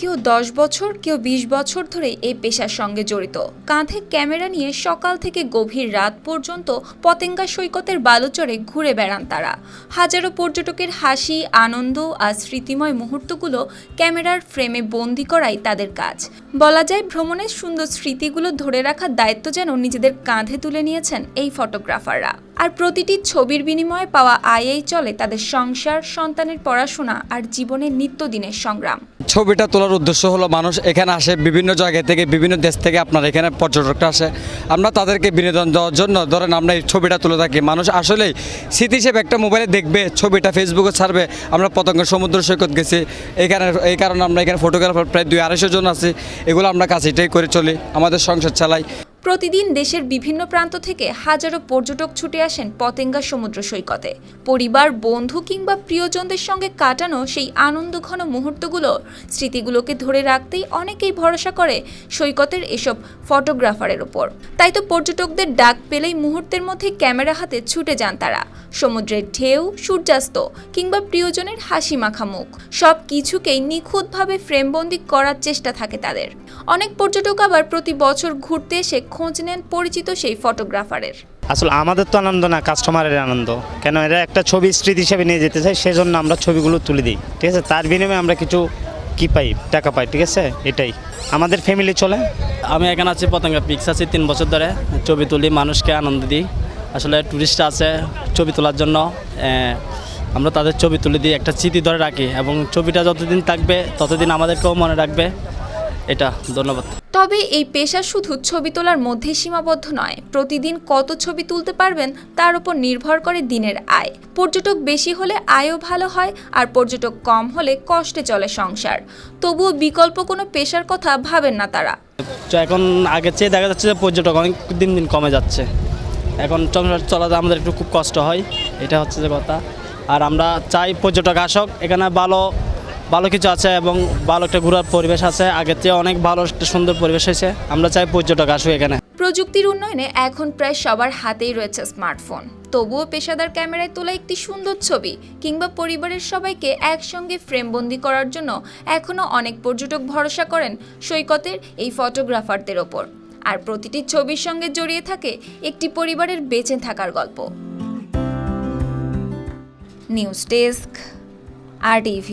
কেউ 10 বছর, কেউ 20 বছর ধরে এই পেশার সঙ্গে জড়িত। কাঁধে ক্যামেরা নিয়ে সকাল থেকে গভীর রাত পর্যন্ত পতেঙ্গা সৈকতের বালুচরে ঘুরে বেড়ান তারা। হাজারো পর্যটকের হাসি, আনন্দ আর স্মৃতিময় মুহূর্তগুলো ক্যামেরার ফ্রেমে বন্দি করাই তাদের কাজ। বলা যায়, ভ্রমণের সুন্দর স্মৃতিগুলো ধরে রাখার দায়িত্ব যেন নিজেদের কাঁধে তুলে নিয়েছেন এই ফটোগ্রাফাররা। আর প্রতিটি ছবির বিনিময়ে পাওয়া আয়েই চলে তাদের সংসার, সন্তানের পড়াশোনা আর জীবনের নিত্যদিনের সংগ্রাম। ছবিটা তোলার উদ্দেশ্য হলো মানুষ এখানে আসে বিভিন্ন জায়গা থেকে, বিভিন্ন দেশ থেকে আপনার এখানে পর্যটকরা আসে। আমরা তাদেরকে বিনোদন দেওয়ার জন্য ধরেন আমরা এই ছবিটা তুলে থাকি। মানুষ আসলেই স্মৃতি হিসেবে একটা মোবাইলে দেখবে, ছবিটা ফেসবুকে ছাড়বে। আমরা পতেঙ্গা সমুদ্র সৈকত গেছি, এই কারণে আমরা এখানে ফটোগ্রাফার প্রায় 200-250 জন আছি। এগুলো আমরা কাছেটাই করে চলি, আমাদের সংসার চালাই। প্রতিদিন দেশের বিভিন্ন প্রান্ত থেকে হাজারো পর্যটক ছুটে আসেন পতেঙ্গা সমুদ্র সৈকতে। পরিবার, বন্ধু কিংবা প্রিয়জনদের সঙ্গে কাটানো সেই আনন্দঘন মুহূর্তগুলো, স্মৃতিগুলোকে ধরে রাখতেই অনেকেই ভরসা করে সৈকতের এসব ফটোগ্রাফারের উপর। তাই তো পর্যটকদের ডাক পেলেই মুহূর্তের মধ্যে ক্যামেরা হাতে ছুটে যান তারা। সমুদ্রের ঢেউ, সূর্যাস্ত কিংবা প্রিয়জনের হাসি মাখা মুখ, সব কিছুকেই নিখুঁতভাবে ফ্রেমবন্দি করার চেষ্টা থাকে তাদের। অনেক পর্যটক আবার প্রতি বছর ঘুরতে এসে খোঁজ নেন পরিচিত সেই ফটোগ্রাফারের। আসলে আমাদের তো আনন্দ না, কাস্টমারের আনন্দ। কেন এরা একটা ছবি স্মৃতি হিসেবে নিয়ে যেতে চাই, সেজন্য আমরা ছবিগুলো তুলে দিই, ঠিক আছে। তার বিনিময়ে আমরা কিছু কি পাই, টাকা পাই, ঠিক আছে। এটাই আমাদের ফ্যামিলি চলে। আমি এখানে আছি পতেঙ্গা পিক্স আছি 3 বছর ধরে, ছবি তুলি, মানুষকে আনন্দ দিই। আসলে টুরিস্ট আছে ছবি তোলার জন্য, আমরা তাদের ছবি তুলে দিই, একটা স্মৃতি ধরে রাখি এবং ছবিটা যতদিন থাকবে ততদিন আমাদেরকেও মনে রাখবে। এটা ধন্যবাদ। তবে এই পেশা শুধু ছবি তোলার মধ্যেই সীমাবদ্ধ নয়। প্রতিদিন কত ছবি তুলতে পারবেন তার উপর নির্ভর করে দিনের আয়। পর্যটক বেশি হলে আয়ও ভালো হয়, আর পর্যটক কম হলে কষ্টে চলে সংসার। তবুও বিকল্প কোনো পেশার কথা ভাবেন না তারা। এখন আগের চেয়ে দেখা যাচ্ছে যে পর্যটক অনেক দিন দিন কমে যাচ্ছে। এখন সংসার চলাতে আমাদের একটু খুব কষ্ট হয়, এটা হচ্ছে যে কথা। আর আমরা চাই পর্যটক আসক, এখানে ভালো কিছু আছে এবং ভালো একটা ঘোরার পরিবেশ আছে। আগের চেয়ে অনেক ভালো একটা সুন্দর পরিবেশ হয়েছে। আমরা চাই পর্যটক আসুক এখানে। প্রযুক্তির উন্নয়নে এখন প্রায় সবার হাতেই রয়েছে স্মার্টফোন। তবুও পেশাদার ক্যামেরায় তোলা একটি সুন্দর ছবি কিংবা পরিবারের সবাইকে একসঙ্গে ফ্রেমবন্দি করার জন্য এখনও অনেক পর্যটক ভরসা করেন সৈকতের এই ফটোগ্রাফারদের ওপর। আর প্রতিটি ছবির সঙ্গে জড়িয়ে থাকে একটি পরিবারের বেঁচে থাকার গল্প। News desk, RTV।